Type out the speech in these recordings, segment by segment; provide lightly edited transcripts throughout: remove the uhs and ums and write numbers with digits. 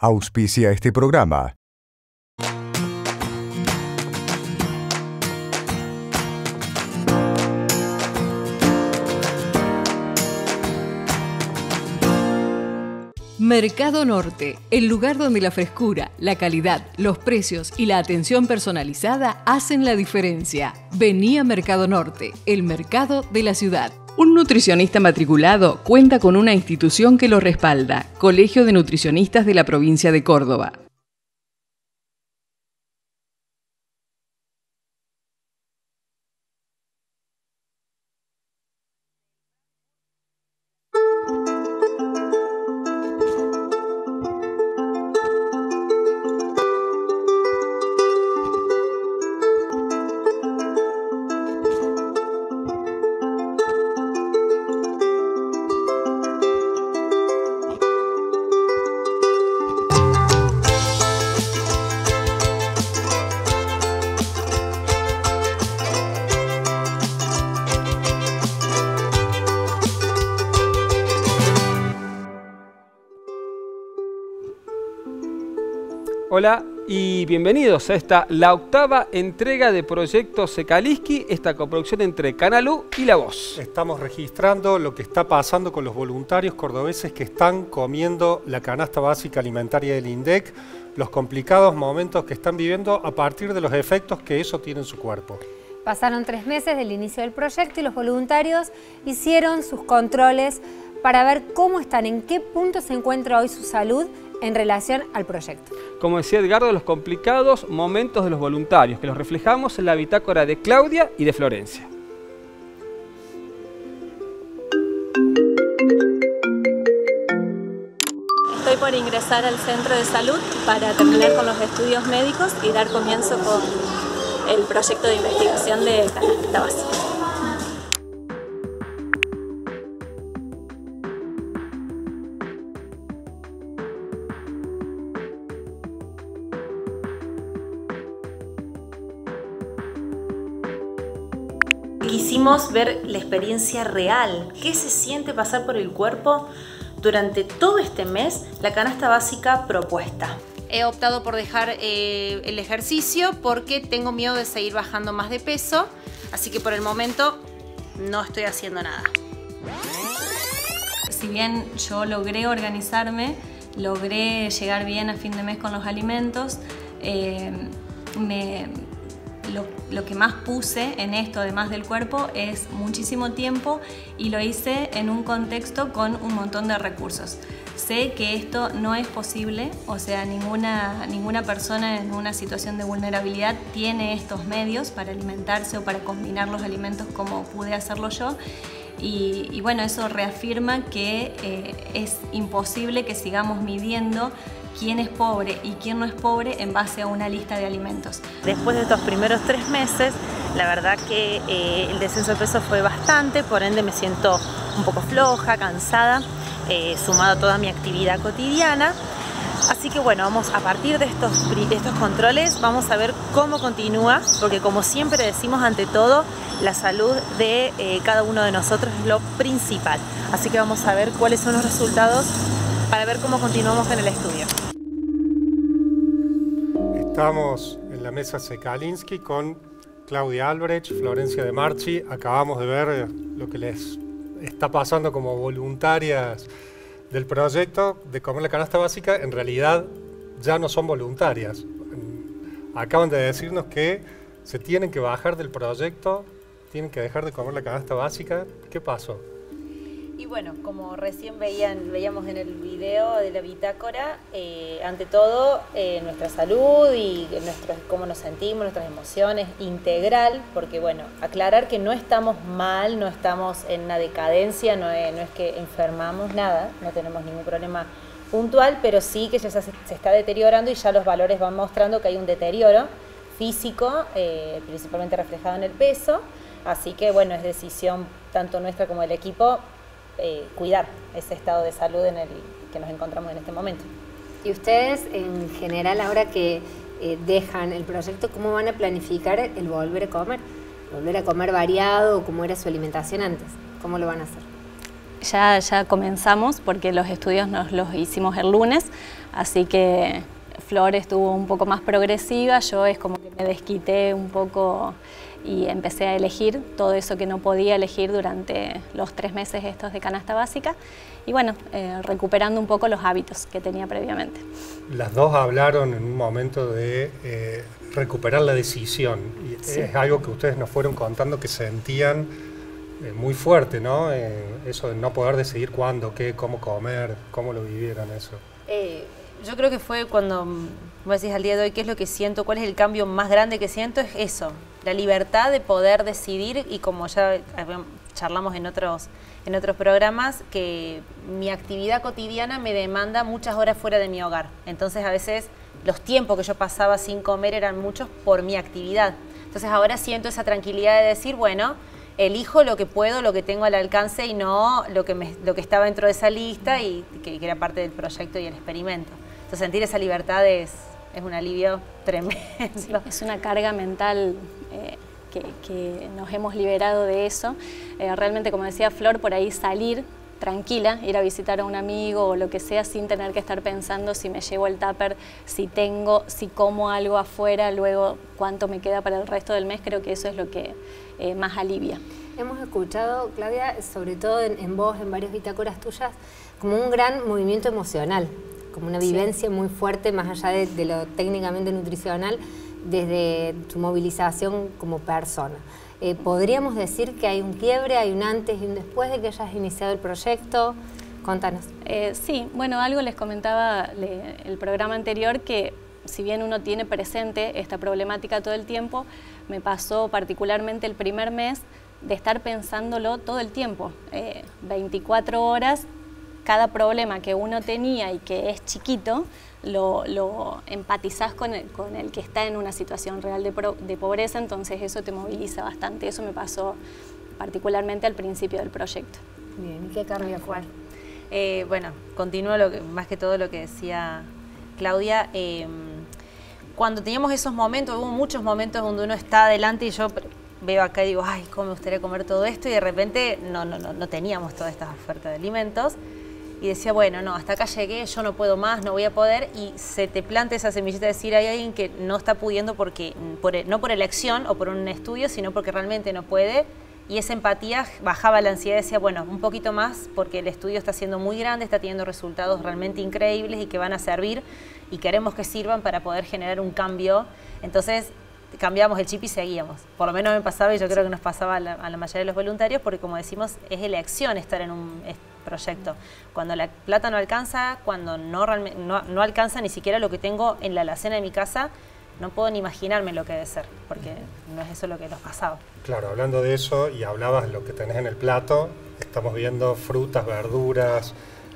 Auspicia este programa. Mercado Norte, el lugar donde la frescura, la calidad, los precios y la atención personalizada hacen la diferencia. Vení a Mercado Norte, el mercado de la ciudad. Un nutricionista matriculado cuenta con una institución que lo respalda, Colegio de Nutricionistas de la Provincia de Córdoba. Hola y bienvenidos a la octava entrega de Proyecto Secaliski, esta coproducción entre Canal U y La Voz. Estamos registrando lo que está pasando con los voluntarios cordobeses que están comiendo la canasta básica alimentaria del INDEC, los complicados momentos que están viviendo a partir de los efectos que eso tiene en su cuerpo. Pasaron 3 meses del inicio del proyecto y los voluntarios hicieron sus controles para ver cómo están, en qué punto se encuentra hoy su salud en relación al proyecto. Como decía Edgardo, los complicados momentos de los voluntarios, que los reflejamos en la bitácora de Claudia y de Florencia. Estoy por ingresar al centro de salud para terminar con los estudios médicos y dar comienzo con el proyecto de investigación de canasta básica. Quisimos ver la experiencia real, qué se siente pasar por el cuerpo durante todo este mes la canasta básica propuesta. He optado por dejar el ejercicio porque tengo miedo de seguir bajando más de peso, así que por el momento no estoy haciendo nada. Si bien yo logré organizarme, logré llegar bien a fin de mes con los alimentos, lo que más puse en esto, además del cuerpo, es muchísimo tiempo y lo hice en un contexto con un montón de recursos. Sé que esto no es posible, o sea, ninguna persona en una situación de vulnerabilidad tiene estos medios para alimentarse o para combinar los alimentos como pude hacerlo yo. Y bueno, eso reafirma que es imposible que sigamos midiendo quién es pobre y quién no es pobre en base a una lista de alimentos. Después de estos primeros 3 meses, la verdad que el descenso de peso fue bastante, por ende me siento un poco floja, cansada, sumado a toda mi actividad cotidiana. Así que bueno, vamos a partir de estos controles, vamos a ver cómo continúa, porque como siempre decimos, ante todo, la salud de cada uno de nosotros es lo principal. Así que vamos a ver cuáles son los resultados para ver cómo continuamos en el estudio. Estamos en la mesa Secaliski con Claudia Albrecht, Florencia De Marchi. Acabamos de ver lo que les está pasando como voluntarias del proyecto de comer la canasta básica. En realidad ya no son voluntarias. Acaban de decirnos que se tienen que bajar del proyecto, tienen que dejar de comer la canasta básica. ¿Qué pasó? Y bueno, como recién veíamos en el video de la bitácora, ante todo nuestra salud y cómo nos sentimos, nuestras emociones, integral, porque bueno, aclarar que no estamos mal, no estamos en una decadencia, no es que enfermamos nada, no tenemos ningún problema puntual, pero sí que ya se está deteriorando y ya los valores van mostrando que hay un deterioro físico, principalmente reflejado en el peso, así que bueno, es decisión tanto nuestra como del equipo cuidar ese estado de salud en el que nos encontramos en este momento. Y ustedes, en general, ahora que dejan el proyecto, ¿cómo van a planificar el volver a comer? ¿Volver a comer variado o cómo era su alimentación antes? ¿Cómo lo van a hacer? Ya comenzamos porque los estudios nos los hicimos el lunes, así que Flor estuvo un poco más progresiva, yo es como que me desquité un poco y empecé a elegir todo eso que no podía elegir durante los 3 meses estos de canasta básica y bueno, recuperando un poco los hábitos que tenía previamente. Las dos hablaron en un momento de recuperar la decisión y sí. Es algo que ustedes nos fueron contando que sentían muy fuerte, ¿no? Eso de no poder decidir cuándo, qué, cómo comer, cómo lo vivieron eso. Yo creo que fue cuando, me decís al día de hoy, ¿qué es lo que siento? ¿Cuál es el cambio más grande que siento? Es eso, la libertad de poder decidir y como ya charlamos en otros programas, que mi actividad cotidiana me demanda muchas horas fuera de mi hogar. Entonces a veces los tiempos que yo pasaba sin comer eran muchos por mi actividad. Entonces ahora siento esa tranquilidad de decir, bueno, elijo lo que puedo, lo que tengo al alcance y no lo que estaba dentro de esa lista y que era parte del proyecto y el experimento. Entonces sentir esa libertad es un alivio tremendo. Sí, es una carga mental que nos hemos liberado de eso. Realmente, como decía Flor, por ahí salir tranquila, ir a visitar a un amigo o lo que sea sin tener que estar pensando si me llevo el tupper, si como algo afuera, luego cuánto me queda para el resto del mes, creo que eso es lo que más alivia. Hemos escuchado, Claudia, sobre todo en vos, en varias bitácoras tuyas, como un gran movimiento emocional, como una vivencia muy fuerte, más allá de lo técnicamente nutricional, desde tu movilización como persona. ¿Podríamos decir que hay un quiebre, hay un antes y un después de que hayas iniciado el proyecto? Contanos. Sí, bueno, algo les comentaba el programa anterior, que si bien uno tiene presente esta problemática todo el tiempo, me pasó particularmente el primer mes de estar pensándolo todo el tiempo, 24 horas, cada problema que uno tenía y que es chiquito, lo empatizás con el que está en una situación real de pobreza, entonces eso te moviliza bastante. Eso me pasó particularmente al principio del proyecto. Bien, ¿y qué cambio fue? Bueno, continúo más que todo lo que decía Claudia. Cuando teníamos esos momentos, hubo muchos momentos donde uno está adelante y yo veo acá y digo, ay, cómo me gustaría comer todo esto, y de repente no teníamos todas estas ofertas de alimentos. Y decía, bueno, no, hasta acá llegué, yo no puedo más, no voy a poder, y se te planta esa semillita de decir, hay alguien que no está pudiendo no por elección o por un estudio, sino porque realmente no puede, y esa empatía bajaba la ansiedad y decía, bueno, un poquito más, porque el estudio está siendo muy grande, está teniendo resultados realmente increíbles y que van a servir, y queremos que sirvan para poder generar un cambio. Entonces, cambiamos el chip y seguíamos. Por lo menos me pasaba, y yo creo que nos pasaba a la mayoría de los voluntarios, porque como decimos, es elección estar en un proyecto. Cuando la plata no alcanza, cuando no alcanza ni siquiera lo que tengo en la alacena de mi casa, no puedo ni imaginarme lo que debe ser, porque no es eso lo que nos pasaba. Claro, hablando de eso, y hablabas lo que tenés en el plato, estamos viendo frutas, verduras,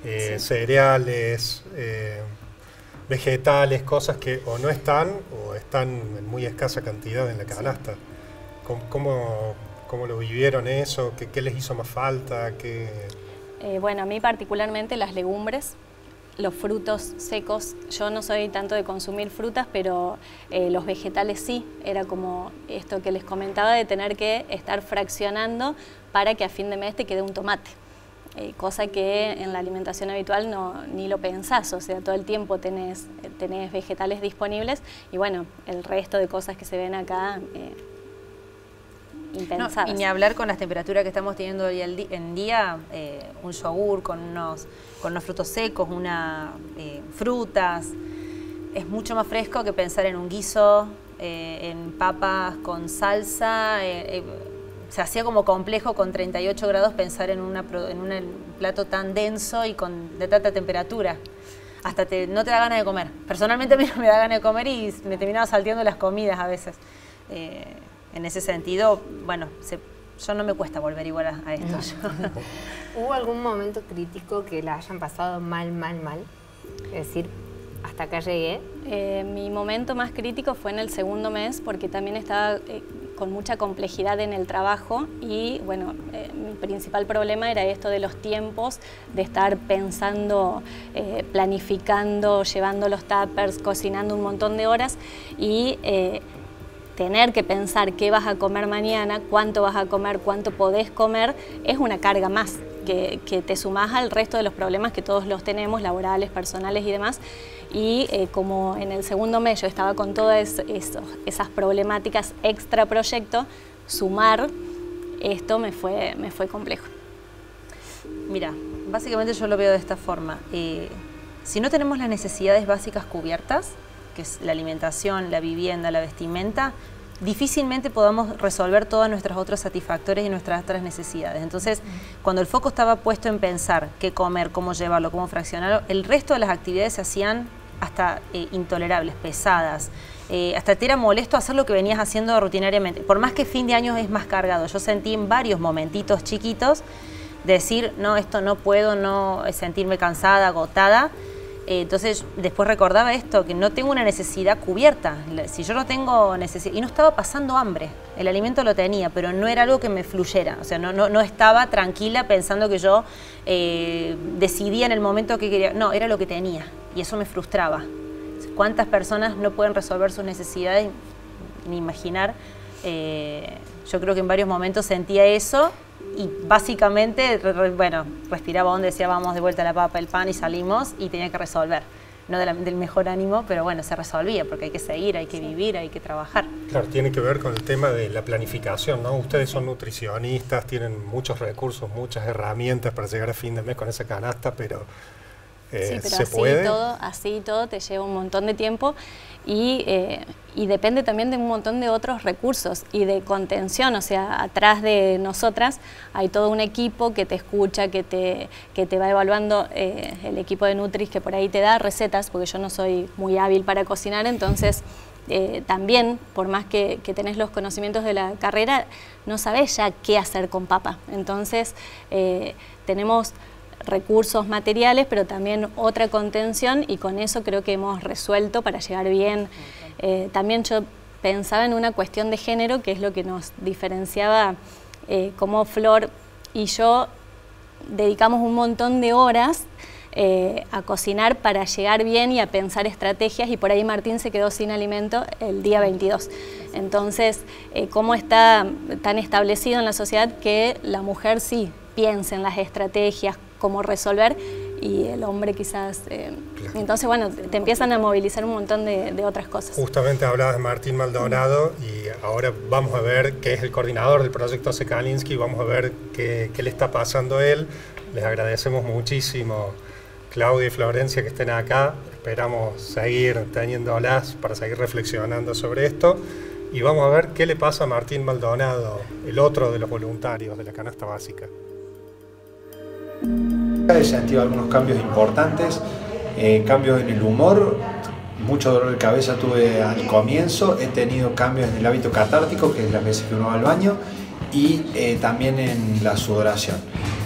sí, cereales, vegetales, cosas que o no están o están en muy escasa cantidad en la canasta. Sí. ¿Cómo lo vivieron eso? ¿Qué les hizo más falta? Bueno, a mí particularmente las legumbres, los frutos secos. Yo no soy tanto de consumir frutas, pero los vegetales sí. Era como esto que les comentaba de tener que estar fraccionando para que a fin de mes te quede un tomate. Cosa que en la alimentación habitual ni lo pensás, o sea, todo el tiempo tenés vegetales disponibles y bueno, el resto de cosas que se ven acá impensadas. No, y ni hablar con las temperaturas que estamos teniendo hoy en día, un yogur con unos frutos secos, frutas, es mucho más fresco que pensar en un guiso, en papas con salsa. Se hacía como complejo con 38 grados pensar en un plato tan denso y de tanta temperatura. Hasta no te da ganas de comer. Personalmente a mí no me da ganas de comer y me terminaba salteando las comidas a veces. En ese sentido, bueno, yo no me cuesta volver igual a esto. No. ¿Hubo algún momento crítico que la hayan pasado mal? Es decir, hasta acá llegué. Mi momento más crítico fue en el segundo mes, porque también estaba con mucha complejidad en el trabajo y bueno, mi principal problema era esto de los tiempos, de estar pensando, planificando, llevando los tuppers, cocinando un montón de horas y tener que pensar qué vas a comer mañana, cuánto vas a comer, cuánto podés comer, es una carga más. que te sumás al resto de los problemas que todos los tenemos, laborales, personales y demás. Y como en el segundo mes yo estaba con todas esas problemáticas extra proyecto, sumar esto me fue complejo. Mira, básicamente yo lo veo de esta forma. Si no tenemos las necesidades básicas cubiertas, que es la alimentación, la vivienda, la vestimenta, difícilmente podamos resolver todas nuestras otros satisfactores y nuestras otras necesidades. Entonces, cuando el foco estaba puesto en pensar qué comer, cómo llevarlo, cómo fraccionarlo, el resto de las actividades se hacían hasta intolerables, pesadas. Hasta te era molesto hacer lo que venías haciendo rutinariamente. Por más que fin de año es más cargado, yo sentí en varios momentitos chiquitos decir, no, esto no puedo, no sentirme cansada, agotada. Entonces después recordaba esto, que no tengo una necesidad cubierta. Si yo no tengo necesidad, y no estaba pasando hambre, el alimento lo tenía, pero no era algo que me fluyera, o sea, no estaba tranquila pensando que yo decidía en el momento que quería, no, era lo que tenía, y eso me frustraba. ¿Cuántas personas no pueden resolver sus necesidades? Ni imaginar. Yo creo que en varios momentos sentía eso, y básicamente, bueno, respiraba hondo, decía vamos de vuelta a la papa, el pan, y salimos y tenía que resolver. No del mejor ánimo, pero bueno, se resolvía porque hay que seguir, hay que vivir, hay que trabajar. Claro, tiene que ver con el tema de la planificación, ¿no? Ustedes son nutricionistas, tienen muchos recursos, muchas herramientas para llegar a fin de mes con esa canasta, pero sí, pero ¿se puede? Así todo te lleva un montón de tiempo y depende también de un montón de otros recursos y de contención. O sea, atrás de nosotras hay todo un equipo que te escucha, que te va evaluando, el equipo de Nutris que por ahí te da recetas, porque yo no soy muy hábil para cocinar, entonces también, por más que tenés los conocimientos de la carrera, no sabés ya qué hacer con papa. Entonces tenemos recursos materiales, pero también otra contención, y con eso creo que hemos resuelto para llegar bien. También yo pensaba en una cuestión de género, que es lo que nos diferenciaba, como Flor y yo dedicamos un montón de horas a cocinar para llegar bien y a pensar estrategias, y por ahí Martín se quedó sin alimento el día 22. Entonces, cómo está tan establecido en la sociedad que la mujer sí piensa en las estrategias, cómo resolver, y el hombre quizás... Claro. Entonces, bueno, te empiezan a movilizar un montón de otras cosas. Justamente hablabas de Martín Maldonado y ahora vamos a ver que es el coordinador del proyecto Sekalinski, vamos a ver qué le está pasando a él. Les agradecemos muchísimo, Claudia y Florencia, que estén acá. Esperamos seguir teniéndolas para seguir reflexionando sobre esto. Y vamos a ver qué le pasa a Martín Maldonado, el otro de los voluntarios de la canasta básica. He sentido algunos cambios importantes, cambios en el humor, mucho dolor de cabeza tuve al comienzo, he tenido cambios en el hábito catártico, que es las veces que uno va al baño, y también en la sudoración.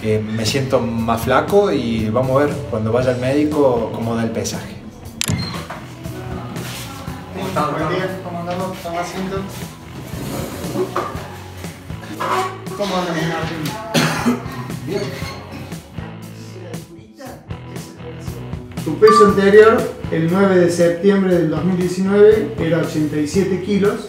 Me siento más flaco y vamos a ver cuando vaya al médico cómo da el pesaje. ¿Cómo están? Buen día, ¿cómo andamos? ¿Están haciendo? ¿Cómo andan, Martín? Bien. Tu peso anterior, el 9 de septiembre del 2019, era 87 kilos.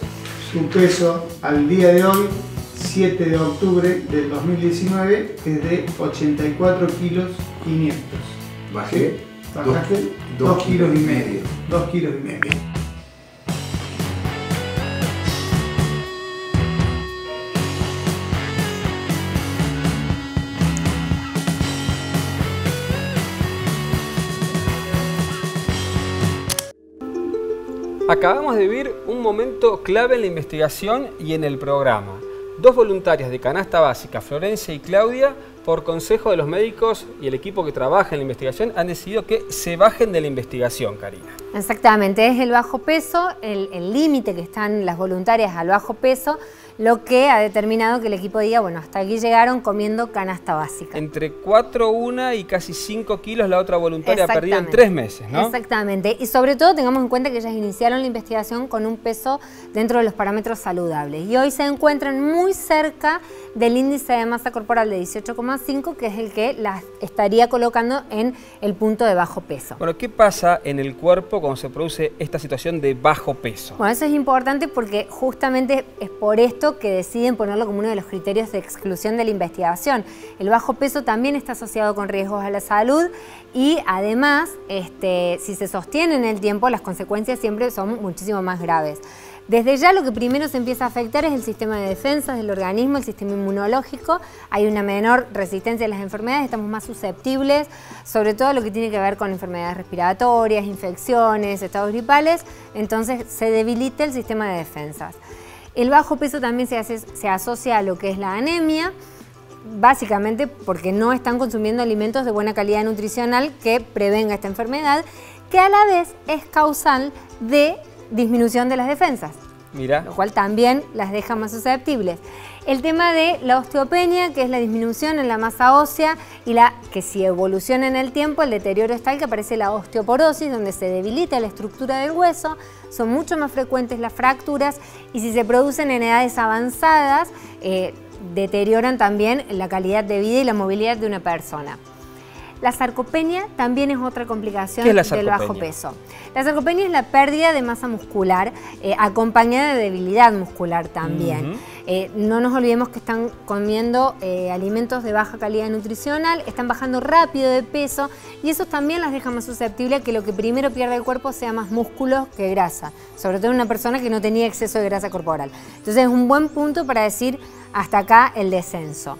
Tu peso al día de hoy, 7 de octubre del 2019, es de 84 kilos 500. Bajé. Bajaste 2 kilos y medio. 2 kilos y medio. Acabamos de vivir un momento clave en la investigación y en el programa. Dos voluntarias de canasta básica, Florencia y Claudia, por consejo de los médicos y el equipo que trabaja en la investigación, han decidido que se bajen de la investigación, Karina. Exactamente, es el bajo peso, el límite que están las voluntarias al bajo peso, lo que ha determinado que el equipo diga, bueno, hasta aquí llegaron comiendo canasta básica. Entre 4 una y casi 5 kilos la otra voluntaria ha perdido en 3 meses, ¿no? Exactamente, y sobre todo tengamos en cuenta que ellas iniciaron la investigación con un peso dentro de los parámetros saludables y hoy se encuentran muy cerca del índice de masa corporal de 18,5, que es el que las estaría colocando en el punto de bajo peso. Bueno, ¿qué pasa en el cuerpo cuando se produce esta situación de bajo peso? Bueno, eso es importante porque justamente es por esto que deciden ponerlo como uno de los criterios de exclusión de la investigación. El bajo peso también está asociado con riesgos a la salud y además, si se sostiene en el tiempo, las consecuencias siempre son muchísimo más graves. Desde ya lo que primero se empieza a afectar es el sistema de defensas del organismo, el sistema inmunológico. Hay una menor resistencia a las enfermedades, estamos más susceptibles, sobre todo lo que tiene que ver con enfermedades respiratorias, infecciones, estados gripales. Entonces se debilita el sistema de defensas. El bajo peso también se asocia a lo que es la anemia, básicamente porque no están consumiendo alimentos de buena calidad nutricional que prevenga esta enfermedad, que a la vez es causal de disminución de las defensas, lo cual también las deja más susceptibles. El tema de la osteopenia, que es la disminución en la masa ósea y que si evoluciona en el tiempo, el deterioro es tal que aparece la osteoporosis, donde se debilita la estructura del hueso, son mucho más frecuentes las fracturas y si se producen en edades avanzadas, deterioran también la calidad de vida y la movilidad de una persona. La sarcopenia también es otra complicación del bajo peso. La sarcopenia es la pérdida de masa muscular, acompañada de debilidad muscular también. No nos olvidemos que están comiendo alimentos de baja calidad nutricional, están bajando rápido de peso y eso también las deja más susceptibles a que lo que primero pierde el cuerpo sea más músculo que grasa, sobre todo en una persona que no tenía exceso de grasa corporal. Entonces es un buen punto para decir hasta acá el descenso.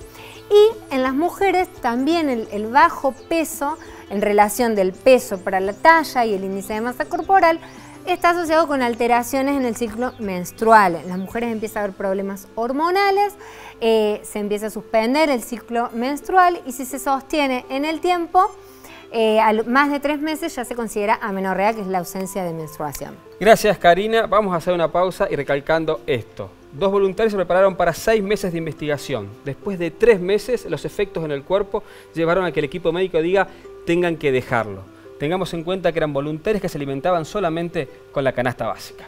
Y en las mujeres también el bajo peso en relación del peso para la talla y el índice de masa corporal está asociado con alteraciones en el ciclo menstrual. En las mujeres empieza a haber problemas hormonales, se empieza a suspender el ciclo menstrual y si se sostiene en el tiempo, a más de 3 meses ya se considera amenorrea, que es la ausencia de menstruación. Gracias, Karina. Vamos a hacer una pausa y recalcando esto. 2 voluntarios se prepararon para 6 meses de investigación. Después de 3 meses, los efectos en el cuerpo llevaron a que el equipo médico diga tengan que dejarlo. Tengamos en cuenta que eran voluntarios que se alimentaban solamente con la canasta básica.